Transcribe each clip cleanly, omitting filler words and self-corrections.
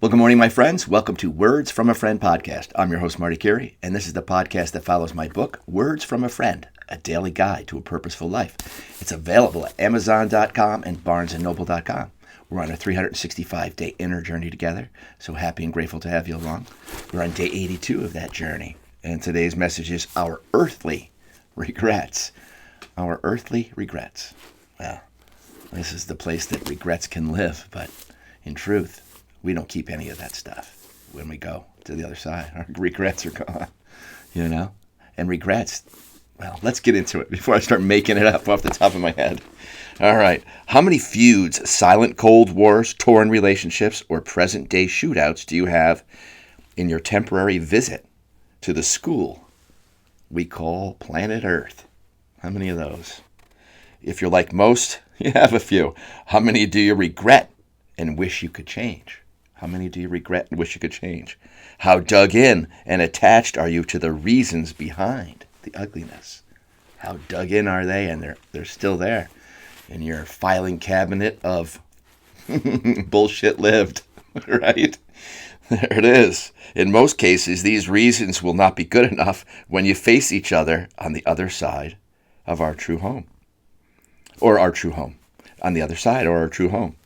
Well, good morning, my friends. Welcome to Words from a Friend podcast. I'm your host, Marty Curie, and this is the podcast that follows my book, Words from a Friend, a daily guide to a purposeful life. It's available at Amazon.com and BarnesandNoble.com. We're on a 365-day inner journey together, so happy and grateful to have you along. We're on day 82 of that journey, and today's message is our earthly regrets. Our earthly regrets. Well, this is the place that regrets can live, but in truth, we don't keep any of that stuff when we go to the other side. Our regrets are gone, And regrets, well, let's get into it before I start making it up off the top of my head. All right. How many feuds, silent Cold Wars, torn relationships, or present-day shootouts do you have in your temporary visit to the school we call planet Earth? How many of those? If you're like most, you have a few. How many do you regret and wish you could change? How many do you regret and wish you could change? How dug in and attached are you to the reasons behind the ugliness? How dug in are they, and they're still there in your filing cabinet of bullshit lived, right? There it is. In most cases, these reasons will not be good enough when you face each other on the other side of our true home. Or our true home. On the other side, or our true home.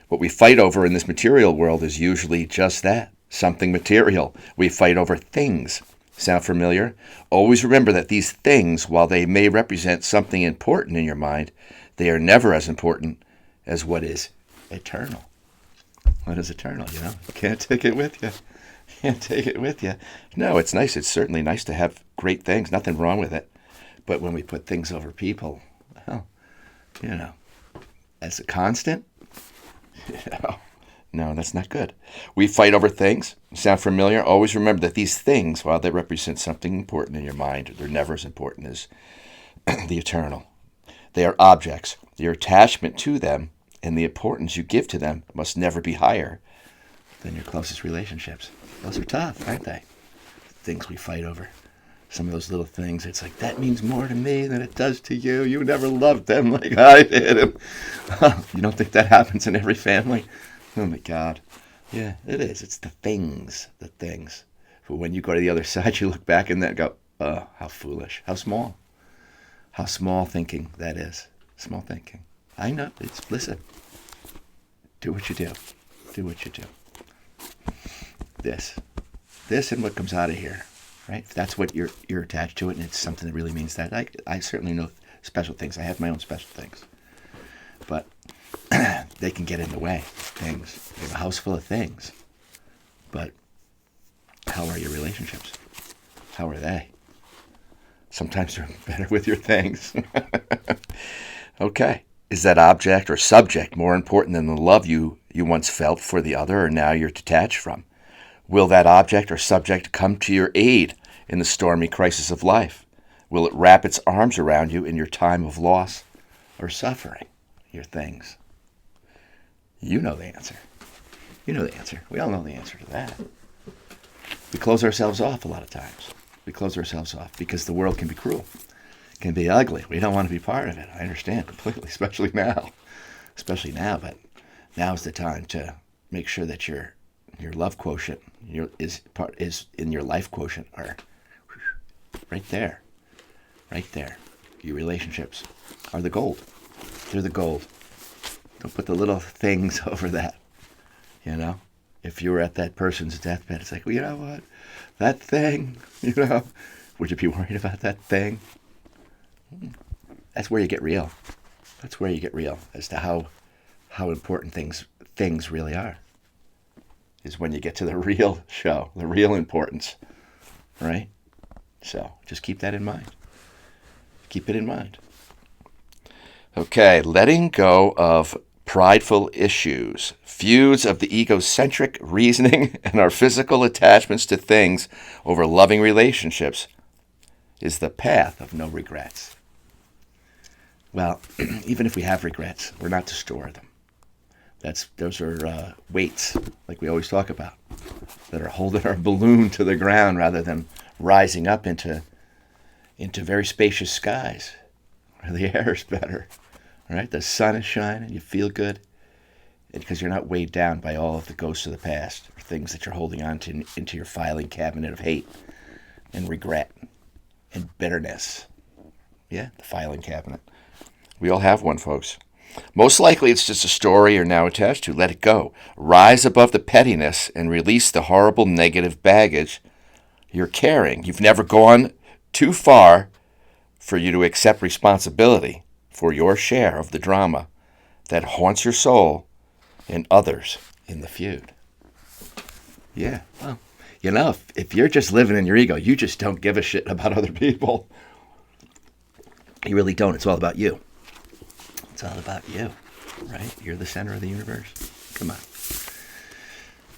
What we fight over in this material world is usually just that, something material. We fight over things. Sound familiar? Always remember that these things, while they may represent something important in your mind, they are never as important as what is eternal. What is eternal, You can't take it with you. Can't take it with you. No, it's nice. It's certainly nice to have great things. Nothing wrong with it. But when we put things over people, well, as a constant, no, that's not good. We fight over things. Sound familiar? Always remember that these things, while they represent something important in your mind, they're never as important as the eternal. They are objects. Your attachment to them and the importance you give to them must never be higher than your closest relationships. Those are tough, aren't they? Things we fight over. Some of those little things, it's like, that means more to me than it does to you. You never loved them like I did. And, you don't think that happens in every family? Oh, my God. Yeah, it is. It's the things. But when you go to the other side, you look back and then go, oh, how foolish. How small. How small thinking that is. Small thinking. I know. Listen. Do what you do. Do what you do. This and what comes out of here. Right? If that's what you're attached to it, and it's something that really means that. I certainly know special things. I have my own special things. But they can get in the way. Things. You have a house full of things. But how are your relationships? How are they? Sometimes they're better with your things. Okay. Is that object or subject more important than the love you once felt for the other or now you're detached from? Will that object or subject come to your aid in the stormy crisis of life? Will it wrap its arms around you in your time of loss or suffering? Your things. You know the answer. You know the answer. We all know the answer to that. We close ourselves off a lot of times. We close ourselves off because the world can be cruel. It can be ugly. We don't want to be part of it. I understand completely, especially now. But now's the time to make sure that your love quotient is in your life quotient are right there. Your relationships are the gold. They're the gold. Don't put the little things over that. If you were at that person's deathbed, it's like, well, you know what? That thing, would you be worried about that thing? That's where you get real. That's where you get real as to how important things really are. Is when you get to the real show, the real importance, right? So just keep that in mind. Keep it in mind. Okay, letting go of prideful issues, feuds of the egocentric reasoning, and our physical attachments to things over loving relationships is the path of no regrets. Well, even if we have regrets, we're not to store them. Those are weights, like we always talk about, that are holding our balloon to the ground rather than rising up into very spacious skies where the air is better, right? The sun is shining, you feel good, because you're not weighed down by all of the ghosts of the past or things that you're holding on to into your filing cabinet of hate and regret and bitterness. Yeah, the filing cabinet. We all have one, folks. Most likely it's just a story you're now attached to. Let it go. Rise above the pettiness and release the horrible negative baggage you're carrying. You've never gone too far for you to accept responsibility for your share of the drama that haunts your soul and others in the feud. Yeah, well, if you're just living in your ego, you just don't give a shit about other people. You really don't. It's all about you. It's all about you, right? You're the center of the universe. Come on.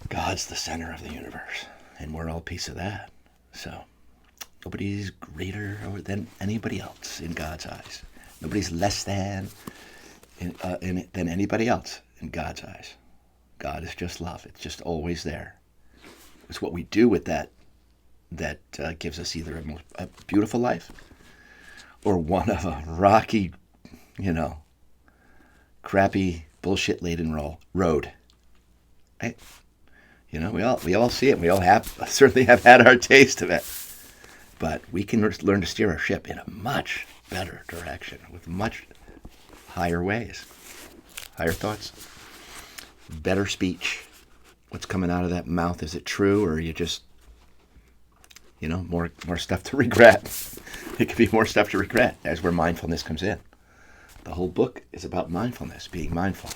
God's the center of the universe, and we're all a piece of that. So nobody's greater than anybody else in God's eyes. Nobody's less than anybody else in God's eyes. God is just love. It's just always there. It's what we do with that gives us either a beautiful life or one of a rocky, crappy, bullshit-laden road. Right? We all see it. We all certainly have had our taste of it. But we can learn to steer our ship in a much better direction with much higher ways, higher thoughts, better speech. What's coming out of that mouth? Is it true, or are you just, more stuff to regret? It could be more stuff to regret. That's where mindfulness comes in. The whole book is about mindfulness, being mindful,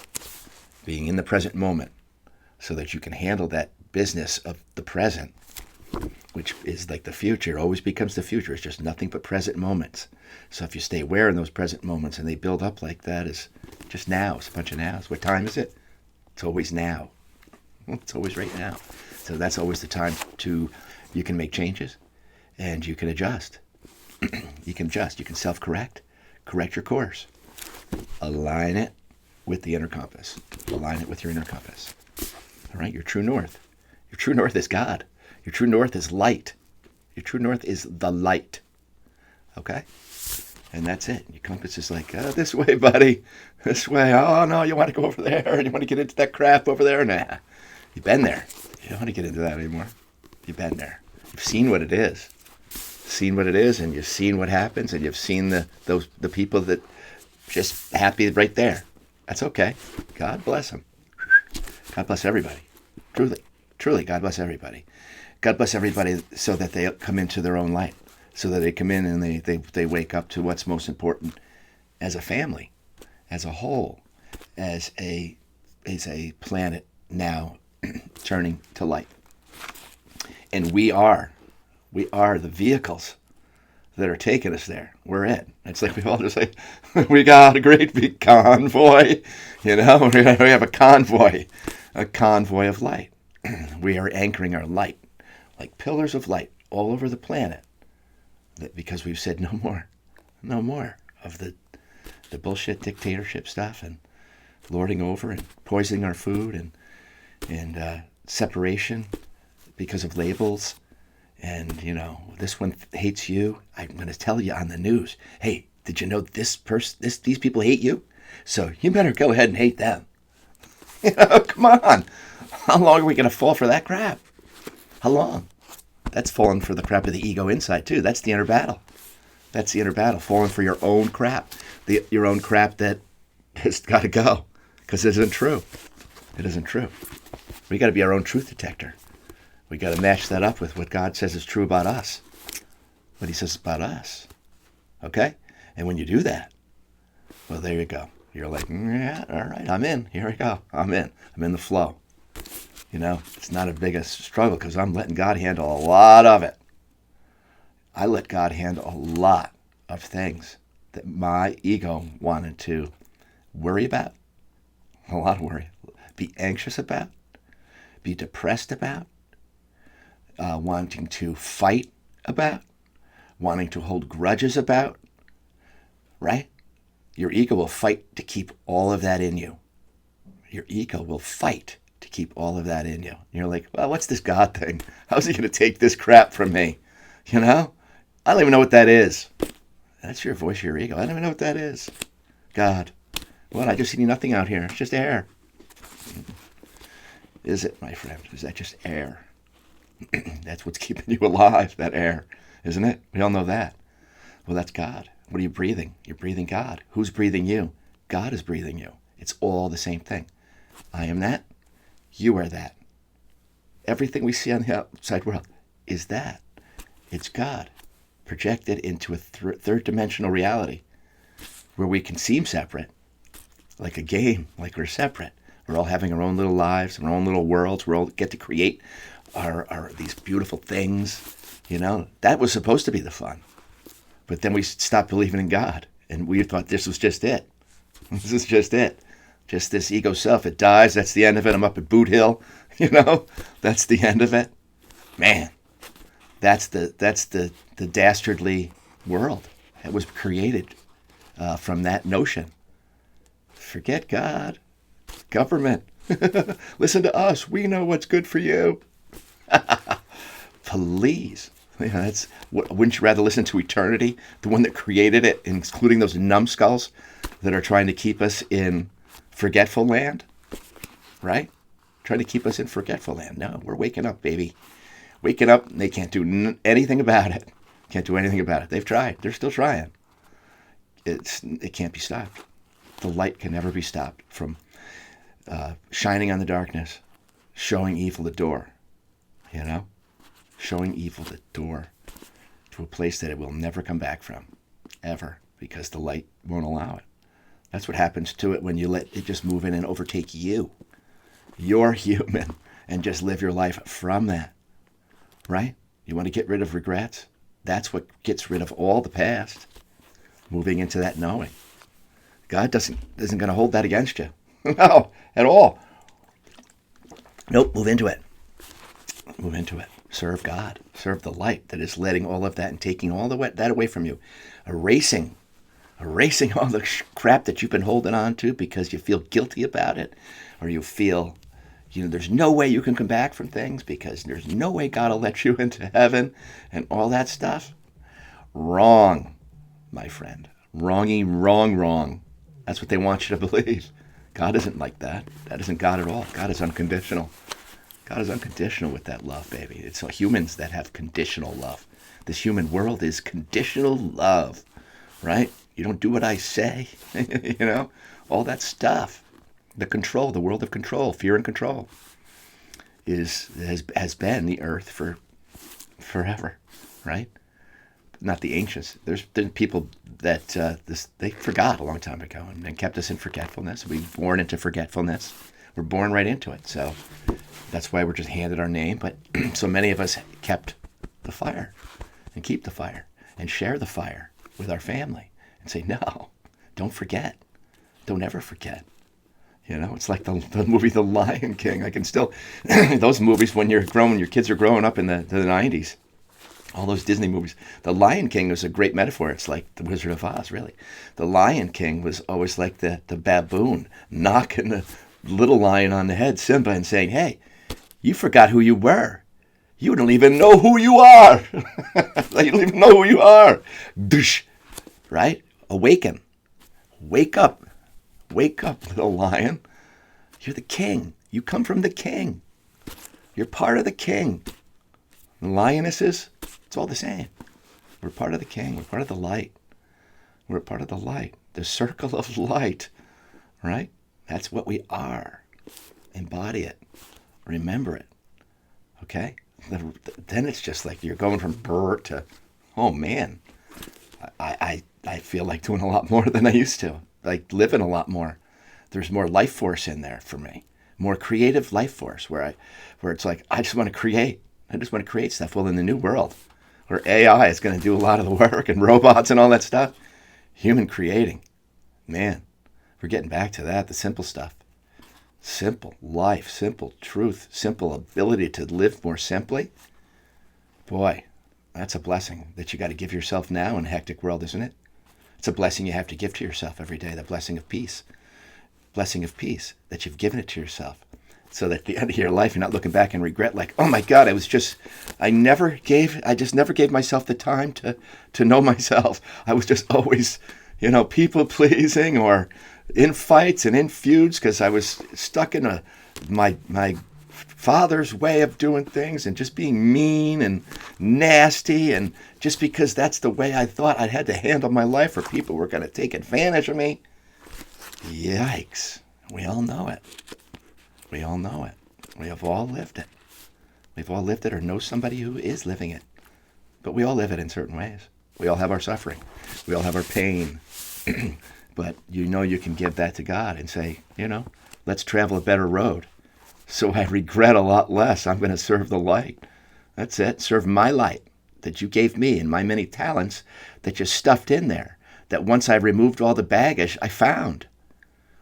being in the present moment, so that you can handle that business of the present, which is like the future. Always becomes the future. It's just nothing but present moments. So if you stay aware in those present moments and they build up like that, is just now. It's a bunch of nows. What time is it? It's always now. It's always right now. So that's always the time you can make changes and you can adjust. You can adjust. You can self-correct, correct your course. Align it with the inner compass. Align it with your inner compass. All right, your true north. Your true north is God. Your true north is light. Your true north is the light. Okay? And that's it. Your compass is like, this way, buddy. This way. Oh, no, you want to go over there? You want to get into that crap over there? Nah. You've been there. You don't want to get into that anymore. You've been there. You've seen what it is. Seen what it is, and you've seen what happens, and you've seen the people that just happy right there. That's okay. God bless them. God bless everybody. Truly, God bless everybody. God bless everybody so that they come into their own light, so that they come in and they wake up to what's most important as a family, as a whole, as a planet now turning to light. And we are the vehicles that are taking us there. We're it. It's like we all just say, we got a great big convoy. We have a convoy of light. We are anchoring our light like pillars of light all over the planet, because we've said no more of the bullshit dictatorship stuff and lording over and poisoning our food and separation because of labels. And, this one hates you. I'm going to tell you on the news, hey, did you know these people hate you? So you better go ahead and hate them. Come on. How long are we going to fall for that crap? How long? That's falling for the crap of the ego inside, too. That's the inner battle. That's the inner battle, falling for your own crap. Your own crap that has got to go, because it isn't true. It isn't true. We got to be our own truth detector. We got to match that up with what God says is true about us, what he says about us. Okay? And when you do that, well, there you go. You're like, yeah, all right, I'm in. Here we go. I'm in. I'm in the flow. It's not a big a struggle because I'm letting God handle a lot of it. I let God handle a lot of things that my ego wanted to worry about. A lot of worry. Be anxious about. Be depressed about. Wanting to fight about, wanting to hold grudges about, right? Your ego will fight to keep all of that in you. Your ego will fight to keep all of that in you. And you're like, well, what's this God thing? How's he going to take this crap from me? I don't even know what that is. That's your voice, your ego. I don't even know what that is. God. What? I just see nothing out here. It's just air. Is it, my friend? Is that just air? That's what's keeping you alive, that air, isn't it? We all know that. Well, that's God. What are you breathing? You're breathing God. Who's breathing you? God is breathing you. It's all the same thing. I am that. You are that. Everything we see on the outside world is that. It's God projected into a third dimensional reality where we can seem separate, like a game, like we're separate. We're all having our own little lives, our own little worlds. We all get to create our these beautiful things. That was supposed to be the fun. But then we stopped believing in God, and we thought this was just it. This is just it. Just this ego self. It dies. That's the end of it. I'm up at Boot Hill. That's the end of it. Man, that's the dastardly world that was created from that notion. Forget God, government. Listen to us. We know what's good for you. Please. Wouldn't you rather listen to eternity, the one that created it, including those numbskulls that are trying to keep us in forgetful land, right? Trying to keep us in forgetful land. No, we're waking up, baby. Waking up, and they can't do anything about it. Can't do anything about it. They've tried. They're still trying. It can't be stopped. The light can never be stopped from shining on the darkness, showing evil the door, showing evil the door to a place that it will never come back from, ever, because the light won't allow it. That's what happens to it when you let it just move in and overtake you. You're human, and just live your life from that, right? You want to get rid of regrets? That's what gets rid of all the past, moving into that knowing. God isn't going to hold that against you. No, at all. Nope, move into it. Move into it. Serve God. Serve the light that is letting all of that and taking all that away from you. Erasing all the crap that you've been holding on to because you feel guilty about it, or you feel, there's no way you can come back from things because there's no way God will let you into heaven and all that stuff. Wrong, my friend. Wrong. That's what they want you to believe. God isn't like that. That isn't God at all. God is unconditional. God is unconditional with that love, baby. It's humans that have conditional love. This human world is conditional love, right? You don't do what I say, all that stuff. The control, the world of control, fear and control has been the earth for forever, right? Not the ancients. There's been people that they forgot a long time ago and kept us in forgetfulness. We're born into forgetfulness. We're born right into it. So that's why we're just handed our name. But so many of us kept the fire and keep the fire and share the fire with our family and say, no, don't forget. Don't ever forget. It's like the movie The Lion King. I can still, those movies when you're growing, your kids are growing up in the 90s. All those Disney movies. The Lion King was a great metaphor. It's like the Wizard of Oz, really. The Lion King was always like the baboon knocking the little lion on the head, Simba, and saying, hey, you forgot who you were. You don't even know who you are. You don't even know who you are. Dush. Right? Awaken. Wake up. Wake up, little lion. You're the king. You come from the king. You're part of the king. The lionesses, it's all the same. We're part of the king. We're part of the light. We're part of the light. The circle of light, right? That's what we are. Embody it. Remember it. Okay? Then it's just like you're going from brr to, oh man, I feel like doing a lot more than I used to. Like living a lot more. There's more life force in there for me. More creative life force where it's like, I just want to create. I just want to create stuff. Well, in the new world, where AI is going to do a lot of the work and robots and all that stuff, human creating. Man, we're getting back to that, the simple stuff. Simple life, simple truth, simple ability to live more simply. Boy, that's a blessing that you got to give yourself now in a hectic world, isn't it? It's a blessing you have to give to yourself every day, the blessing of peace. Blessing of peace, that you've given it to yourself. So that at the end of your life, you're not looking back and regret like, oh my God, I just never gave myself the time to know myself. I was just always, people pleasing or in fights and in feuds because I was stuck in my father's way of doing things and just being mean and nasty, and just because that's the way I thought I had to handle my life or people were going to take advantage of me. Yikes. We all know it. We all know it. We have all lived it. We've all lived it or know somebody who is living it. But we all live it in certain ways. We all have our suffering. We all have our pain. But you can give that to God and say, let's travel a better road. So I regret a lot less. I'm going to serve the light. That's it. Serve my light that you gave me and my many talents that you stuffed in there. That once I removed all the baggage, I found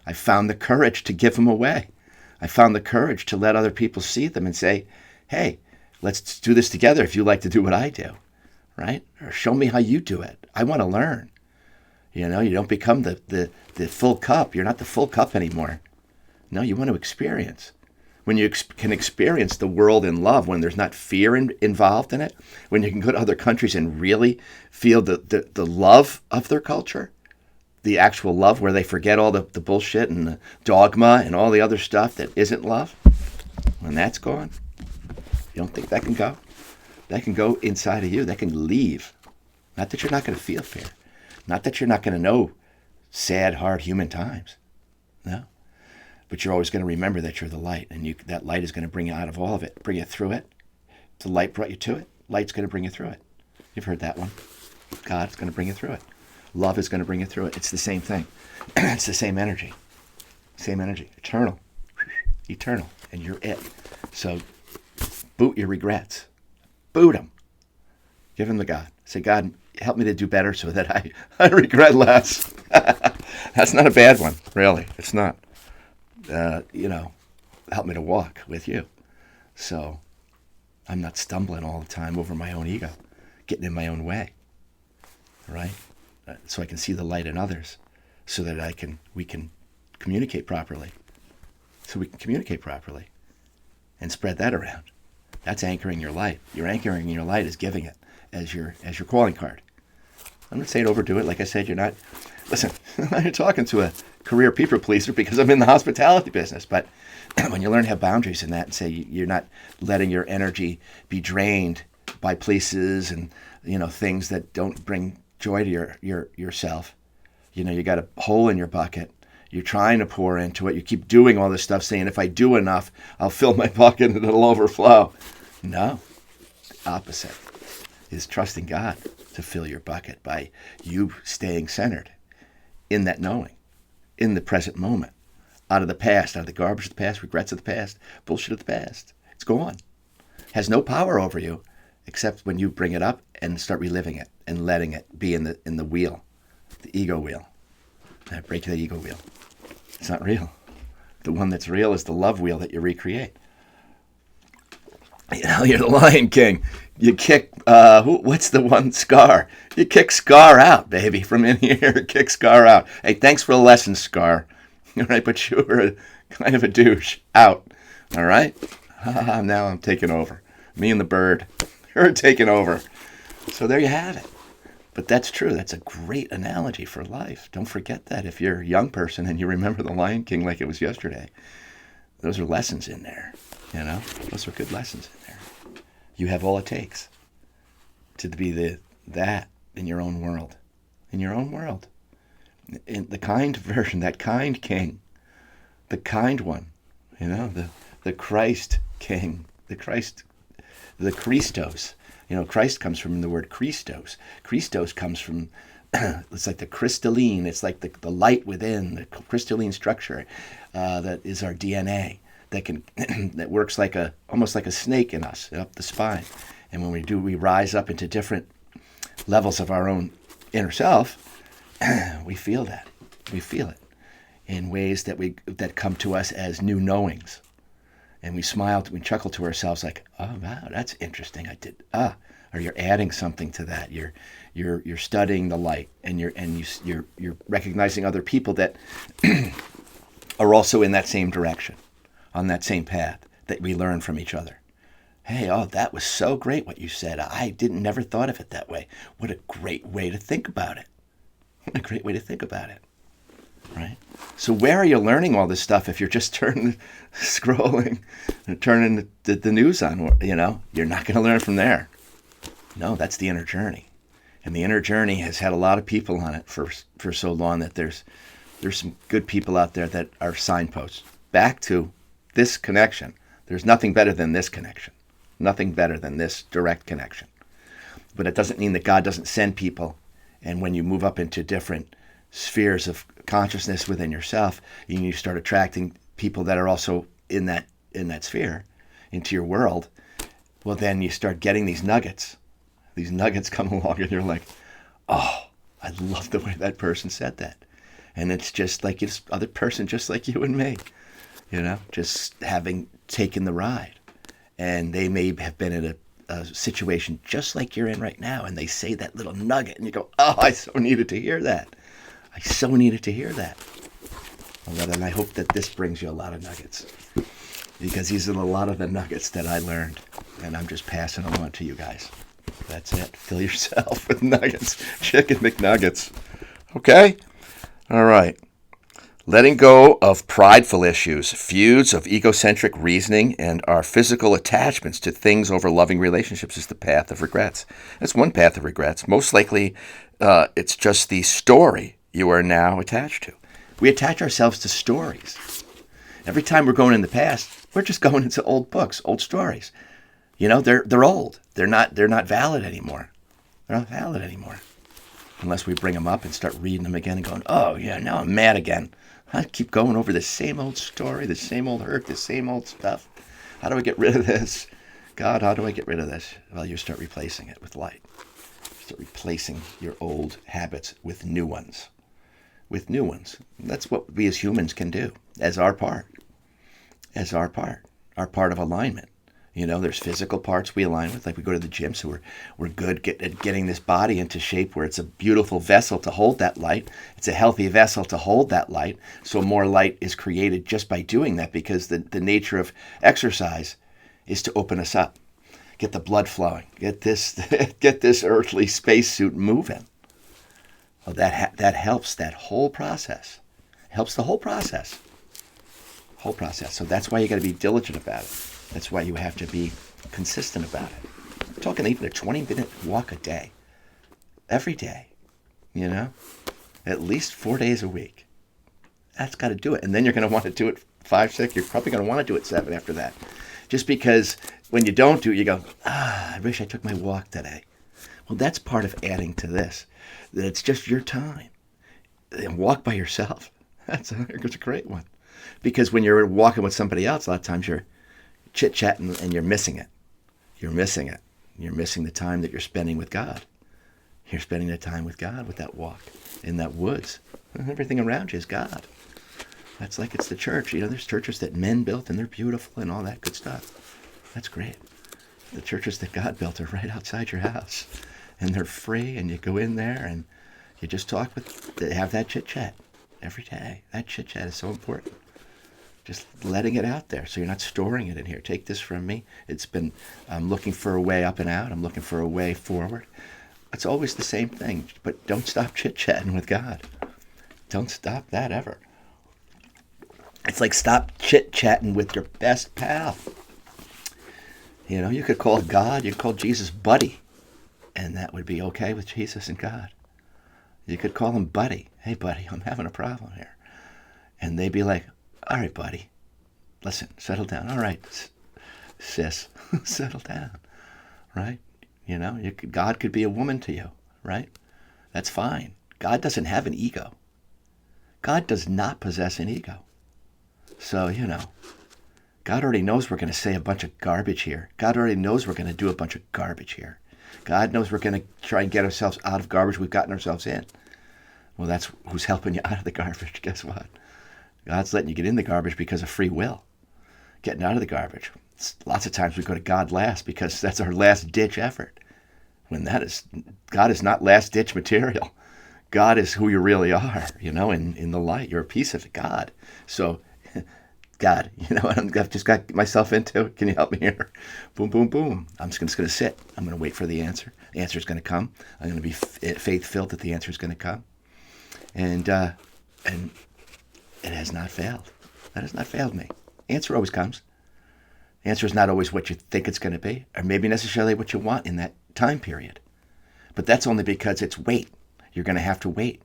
the courage to give them away. I found the courage to let other people see them and say, hey, let's do this together if you like to do what I do, right? Or show me how you do it. I want to learn. You don't become the full cup. You're not the full cup anymore. No, you want to experience. When you can experience the world in love, when there's not fear involved in it, when you can go to other countries and really feel the love of their culture, the actual love where they forget all the bullshit and the dogma and all the other stuff that isn't love, when that's gone, you don't think that can go? That can go inside of you. That can leave. Not that you're not going to feel fear. Not that you're not going to know sad, hard human times. No. But you're always going to remember that you're the light, and that light is going to bring you out of all of it, bring you through it. The light brought you to it. Light's going to bring you through it. You've heard that one. God's going to bring you through it. Love is going to bring you through it. It's the same thing. It's the same energy. Same energy. Eternal. Eternal. And you're it. So boot your regrets. Boot them. Give them to God. Say, God, help me to do better so that I regret less. That's not a bad one, really. It's not. Help me to walk with you. So I'm not stumbling all the time over my own ego, getting in my own way, right? So I can see the light in others, so that we can communicate properly. So we can communicate properly and spread that around. That's anchoring your light. Your anchoring your light is giving it as your calling card. I'm not saying overdo it. Like I said, you're not. Listen, you're talking to a career people pleaser because I'm in the hospitality business. But when you learn to have boundaries in that and say you're not letting your energy be drained by places and things that don't bring joy to yourself. You got a hole in your bucket. You're trying to pour into it. You keep doing all this stuff, saying if I do enough, I'll fill my bucket and it'll overflow. No, the opposite is trusting God to fill your bucket by you staying centered in that knowing, in the present moment, out of the past, out of the garbage of the past, regrets of the past, bullshit of the past. It's gone. Has no power over you except when you bring it up and start reliving it and letting it be in the wheel, the ego wheel. Break the ego wheel. It's not real. The one that's real is the love wheel that you recreate. You're the Lion King. You kick, what's the one? Scar. You kick Scar out, baby, from in here. Kick Scar out. Hey, thanks for the lesson, Scar. All right, but you were kind of a douche. Out. All right? Now I'm taking over. Me and the bird. You're taking over. So there you have it. But that's true. That's a great analogy for life. Don't forget that if you're a young person and you remember the Lion King like it was yesterday. Those are lessons in there. Those are good lessons in there. You have all it takes to be that in your own world. In your own world. In the kind version, that kind king. The kind one. The Christ king. The Christos. Christ comes from the word Christos. Christos comes from, it's like the crystalline. It's like the light within, the crystalline structure that is our DNA. That works almost like a snake in us, up the spine. And when we rise up into different levels of our own inner self, we feel that. We feel it in ways that come to us as new knowings. And we smile, we chuckle to ourselves like, oh wow, that's interesting. Or you're adding something to that. You're studying the light, and you're recognizing other people that are also in that same direction, on that same path, that we learn from each other. Hey, that was so great what you said. I never thought of it that way. What a great way to think about it. What a great way to think about it. right? So where are you learning all this stuff if you're just scrolling and turning the news on? You're not going to learn from there. No, that's the inner journey. And the inner journey has had a lot of people on it for so long that there's some good people out there that are signposts back to this connection. There's nothing better than this connection. Nothing better than this direct connection. But it doesn't mean that God doesn't send people. And when you move up into different spheres of consciousness within yourself, you start attracting people that are also in that sphere into your world. Well, then you start getting these nuggets. These nuggets come along and you're like, oh, I love the way that person said that. And it's just like this other person, just like you and me, just having taken the ride. And they may have been in a situation just like you're in right now, and they say that little nugget, and you go, oh, I so needed to hear that. I so needed to hear that. Well, then I hope that this brings you a lot of nuggets, because these are a lot of the nuggets that I learned, and I'm just passing them on to you guys. That's it. Fill yourself with nuggets. Chicken McNuggets. Okay? All right. Letting go of prideful issues, feuds of egocentric reasoning, and our physical attachments to things over loving relationships is the path of regrets. That's one path of regrets. Most likely, it's just the story you are now attached to. We attach ourselves to stories. Every time we're going in the past, we're just going into old books, old stories. They're old. They're not valid anymore. They're not valid anymore. Unless we bring them up and start reading them again and going, oh, yeah, now I'm mad again. I keep going over the same old story, the same old hurt, the same old stuff. How do I get rid of this? God, how do I get rid of this? Well, you start replacing it with light. Start replacing your old habits with new ones. With new ones. That's what we as humans can do as our part. Our part of alignment. There's physical parts we align with, like we go to the gym, so we're good at getting this body into shape where it's a beautiful vessel to hold that light. It's a healthy vessel to hold that light, so more light is created just by doing that, because the nature of exercise is to open us up, get the blood flowing, get this earthly spacesuit moving. Well, that helps that whole process. Helps the whole process. So that's why you got to be diligent about it. That's why you have to be consistent about it. I'm talking even a 20-minute walk a day. Every day. At least 4 days a week. That's got to do it. And then you're going to want to do it 5, 6. You're probably going to want to do it 7 after that. Just because when you don't do it, you go, I wish I took my walk today. Well, that's part of adding to this. That it's just your time. And walk by yourself. That's a great one. Because when you're walking with somebody else, a lot of times you're chit-chatting and you're missing it. You're missing the time that you're spending with God. You're spending the time with God with that walk in that woods. And everything around you is God. That's like it's the church. There's churches that men built and they're beautiful and all that good stuff. That's great. The churches that God built are right outside your house. And they're free, and you go in there and you just have that chit-chat every day. That chit-chat is so important. Just letting it out there so you're not storing it in here. Take this from me. I'm looking for a way up and out. I'm looking for a way forward. It's always the same thing, but don't stop chit-chatting with God. Don't stop that ever. It's like stop chit-chatting with your best pal. You could call God, you could call Jesus buddy, and that would be okay with Jesus and God. You could call him buddy. Hey, buddy, I'm having a problem here. And they'd be like, all right, buddy, listen, settle down. All right, sis, settle down, right? God could be a woman to you, right? That's fine. God doesn't have an ego. God does not possess an ego. So, God already knows we're going to say a bunch of garbage here. God already knows we're going to do a bunch of garbage here. God knows we're going to try and get ourselves out of garbage we've gotten ourselves in. Well, that's who's helping you out of the garbage. Guess what? God's letting you get in the garbage because of free will. Getting out of the garbage. Lots of times we go to God last because that's our last ditch effort. When God is not last ditch material. God is who you really are, in the light. You're a piece of God. So, God, what I've just got myself into? Can you help me here? Boom, boom, boom. I'm just going to sit. I'm going to wait for the answer. The answer is going to come. I'm going to be faith-filled that the answer is going to come. And It has not failed. That has not failed me. Answer always comes. The answer is not always what you think it's going to be, or maybe necessarily what you want in that time period. But that's only because it's wait. You're going to have to wait.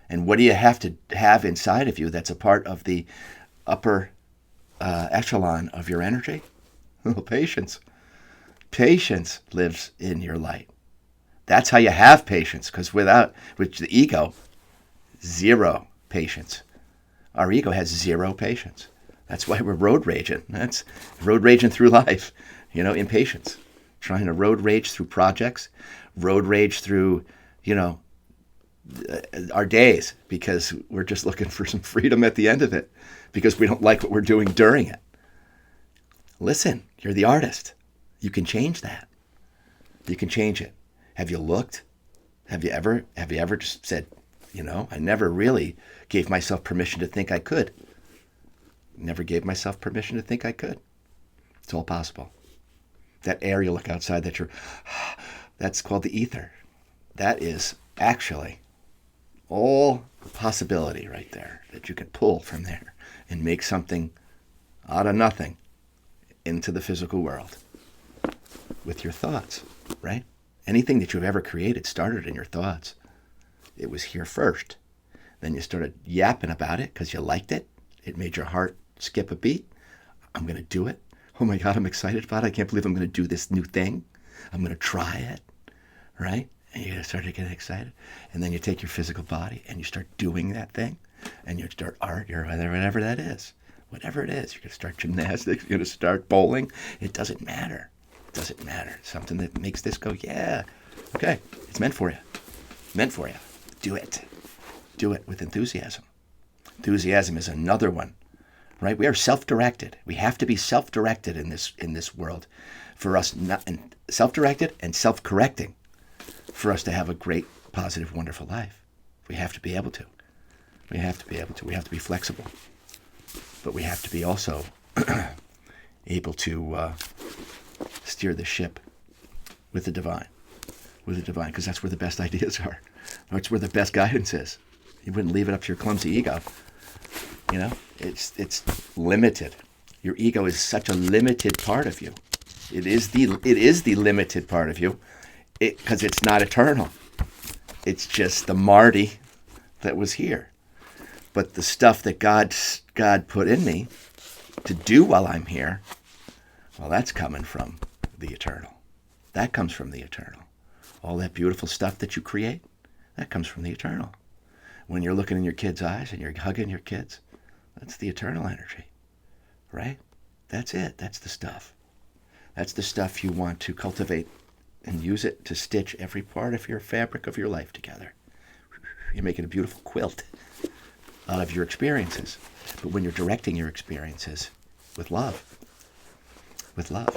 And what do you have to have inside of you that's a part of the upper echelon of your energy? Well, patience. Patience lives in your light. That's how you have patience, because with the ego, zero patience. Our ego has zero patience. That's why we're road raging. That's road raging through life, impatience. Trying to road rage through projects, road rage through, our days, because we're just looking for some freedom at the end of it, because we don't like what we're doing during it. Listen, you're the artist. You can change that. You can change it. Have you looked? Have you ever just said, I never really gave myself permission to think I could. Never gave myself permission to think I could. It's all possible. That air you look outside, that's called the ether. That is actually all possibility right there, that you can pull from there and make something out of nothing into the physical world with your thoughts, right? Anything that you've ever created started in your thoughts. It was here first. Then you started yapping about it because you liked it. It made your heart skip a beat. I'm going to do it. Oh my God, I'm excited about it. I can't believe I'm going to do this new thing. I'm going to try it, right? And you start to get excited. And then you take your physical body and you start doing that thing. And you start art or whatever that is. Whatever it is. You're going to start gymnastics. You're going to start bowling. It doesn't matter. It doesn't matter. Something that makes this go, yeah. Okay, it's meant for you. Meant for you. Do it. Do it with enthusiasm. Enthusiasm is another one, right? We are self-directed. We have to be self-directed in this world for us, and self-directed and self-correcting for us to have a great, positive, wonderful life. We have to be able to. We have to be able to. We have to be flexible. But we have to be also able to steer the ship with the divine. With the divine, because that's where the best ideas are. That's where the best guidance is. You wouldn't leave it up to your clumsy ego. It's limited. Your ego is such a limited part of you. It is the limited part of you, because it's not eternal. It's just the Marty that was here. But the stuff that God put in me to do while I'm here, well, that's coming from the eternal. That comes from the eternal. All that beautiful stuff that you create, that comes from the eternal. When you're looking in your kids' eyes and you're hugging your kids, that's the eternal energy, right? That's it. That's the stuff. That's the stuff you want to cultivate and use it to stitch every part of your fabric of your life together. You're making a beautiful quilt out of your experiences. But when you're directing your experiences with love, well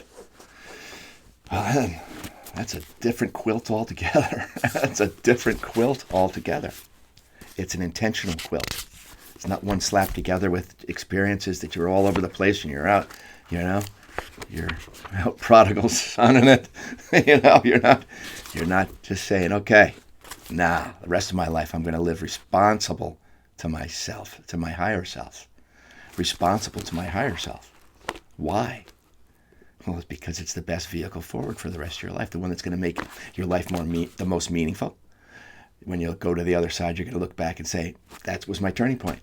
then, that's a different quilt altogether. That's a different quilt altogether. It's an intentional quilt. It's not one slapped together with experiences that you're all over the place and you're out, you're out prodigal son in it. You're not just saying, okay, the rest of my life I'm going to live responsible to myself, to my higher self. Responsible to my higher self. Why? Well, it's because it's the best vehicle forward for the rest of your life, the one that's going to make your life the most meaningful. When you go to the other side, you're going to look back and say, that was my turning point.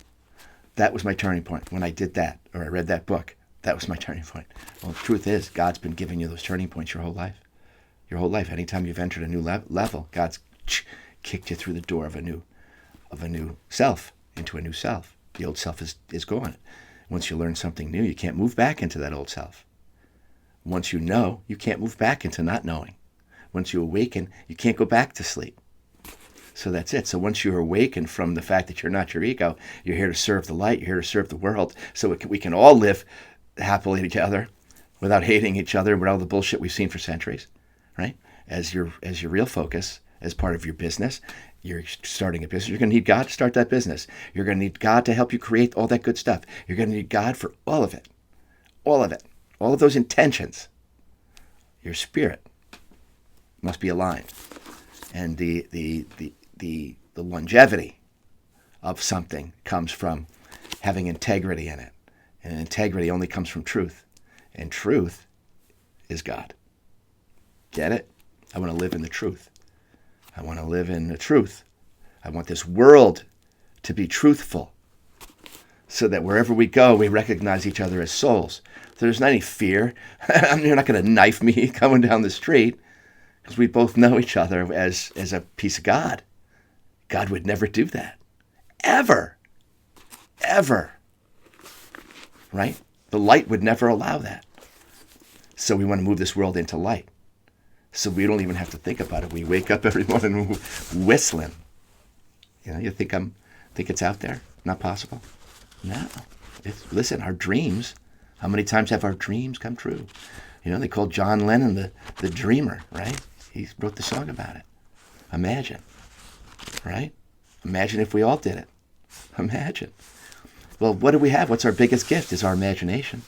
That was my turning point when I did that, or I read that book. That was my turning point. Well, the truth is, God's been giving you those turning points your whole life. Your whole life. Anytime you've entered a new level, God's kicked you through the door of a new self, into a new self. The old self is gone. Once you learn something new, you can't move back into that old self. Once you know, you can't move back into not knowing. Once you awaken, you can't go back to sleep. So that's it. So once you're awakened from the fact that you're not your ego, you're here to serve the light, you're here to serve the world, so we can all live happily together without hating each other, with all the bullshit we've seen for centuries, right? As your real focus, as part of your business, you're starting a business, you're going to need God to start that business. You're going to need God to help you create all that good stuff. You're going to need God for all of it. All of it. All of those intentions. Your spirit must be aligned. And the longevity of something comes from having integrity in it. And integrity only comes from truth. And truth is God. Get it? I want to live in the truth. I want to live in the truth. I want this world to be truthful so that wherever we go, we recognize each other as souls. So there's not any fear. You're not going to knife me coming down the street because we both know each other as a piece of God. God would never do that. Ever. Ever. Right? The light would never allow that. So we want to move this world into light. So we don't even have to think about it. We wake up every morning whistling. You think it's out there? Not possible? No. Listen, our dreams, how many times have our dreams come true? They called John Lennon the dreamer, right? He wrote the song about it. Imagine, right? Imagine if we all did it. Imagine. Well, what do we have? What's our biggest gift? Is our imagination.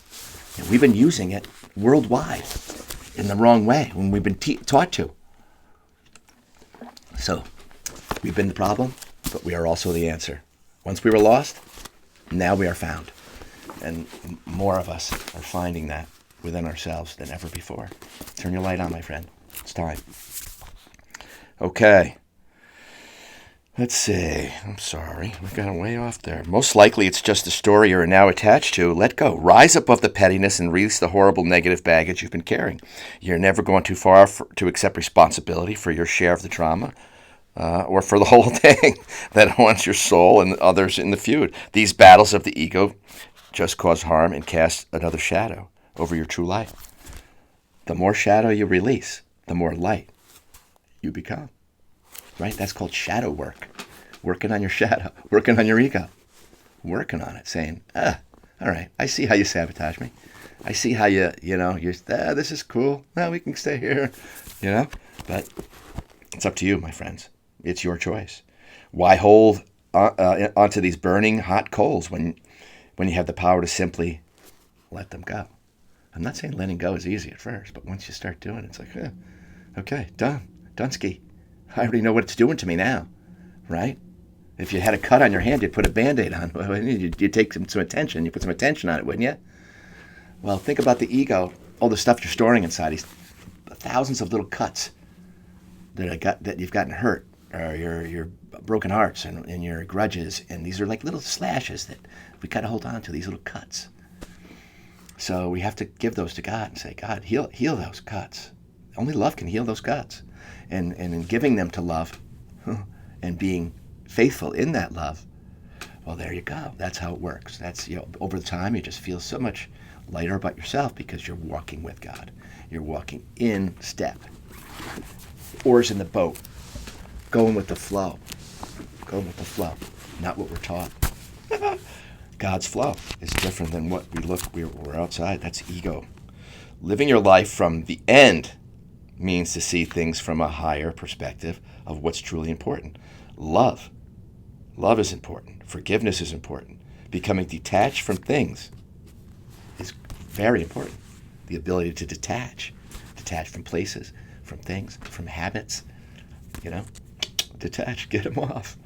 And we've been using it worldwide in the wrong way when we've been taught to. So, we've been the problem, but we are also the answer. Once we were lost, now we are found. And more of us are finding that within ourselves than ever before. Turn your light on, my friend. It's time. Okay. Let's see. I'm sorry. We got way off there. Most likely it's just a story you're now attached to. Let go. Rise above the pettiness and release the horrible negative baggage you've been carrying. You're never going too far to accept responsibility for your share of the trauma or for the whole thing that haunts your soul and others in the feud. These battles of the ego just cause harm and cast another shadow over your true light. The more shadow you release, the more light you become. Right? That's called shadow work. Working on your shadow. Working on your ego. Working on it. Saying, all right, I see how you sabotage me. I see how you're, this is cool. No, we can stay here. But it's up to you, my friends. It's your choice. Why hold onto these burning hot coals when you have the power to simply let them go? I'm not saying letting go is easy at first, but once you start doing it, it's like, okay, done. Dunsky. I already know what it's doing to me now, right? If you had a cut on your hand, you'd put a Band-Aid on. You'd take some attention. You put some attention on it, wouldn't you? Well, think about the ego, all the stuff you're storing inside. These thousands of little cuts that you've gotten hurt, or your broken hearts and your grudges. And these are like little slashes that we got to hold on to, these little cuts. So we have to give those to God and say, God, heal those cuts. Only love can heal those cuts. And in giving them to love and being faithful in that love, well, there you go. That's how it works. That's, over the time, you just feel so much lighter about yourself because you're walking with God. You're walking in step. Oars in the boat. Going with the flow. Going with the flow. Not what we're taught. God's flow is different than what we're outside. That's ego. Living your life from the end means to see things from a higher perspective of what's truly important. Love is important. Forgiveness is important. Becoming detached from things is very important. The ability to detach from places, from things, from habits, detach, get them off.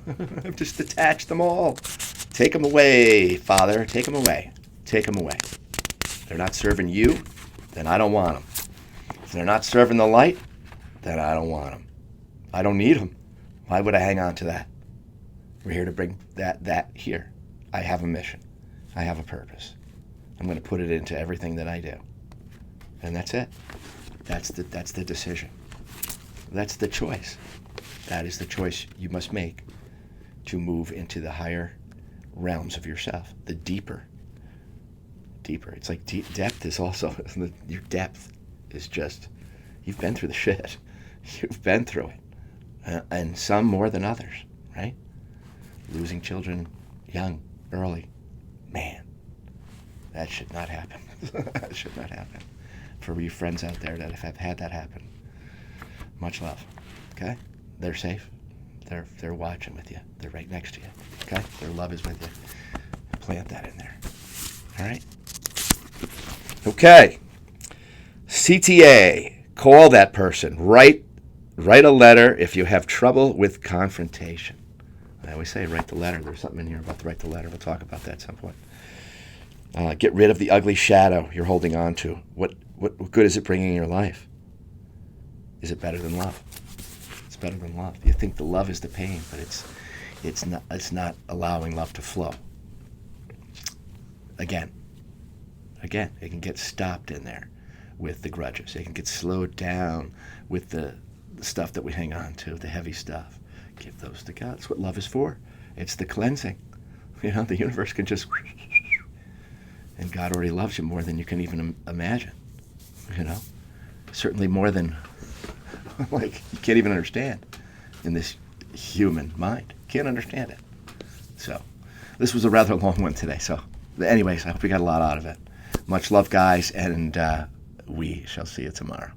Just detach them all. Take them away, Father. Take them away. Take them away. If they're not serving you, then I don't want them. If they're not serving the light, then I don't want them. I don't need them. Why would I hang on to that? We're here to bring that here. I have a mission. I have a purpose. I'm going to put it into everything that I do. And that's it. That's the decision. That's the choice. That is the choice you must make to move into the higher realms of yourself, the deeper. It's like depth is also, your depth is just, you've been through the shit. You've been through it. And some more than others, right? Losing children young, early. Man, that should not happen. That should not happen. For you friends out there that have had that happen, much love, okay? They're safe. They're watching with you. They're right next to you, okay? Their love is with you. Plant that in there, all right? Okay. CTA, call that person. Write a letter if you have trouble with confrontation. I always say write the letter. There's something in here about the write the letter. We'll talk about that at some point. Get rid of the ugly shadow you're holding on to. What good is it bringing in your life? Is it better than love? It's better than love. You think the love is the pain, but it's not allowing love to flow. Again, it can get stopped in there with the grudges. It can get slowed down with the stuff that we hang on to, the heavy stuff. Give those to God. That's what love is for. It's the cleansing. The universe can just... And God already loves you more than you can even imagine. Certainly more than, you can't even understand in this human mind. Can't understand it. So, this was a rather long one today. So, anyways, I hope you got a lot out of it. Much love, guys, and we shall see you tomorrow.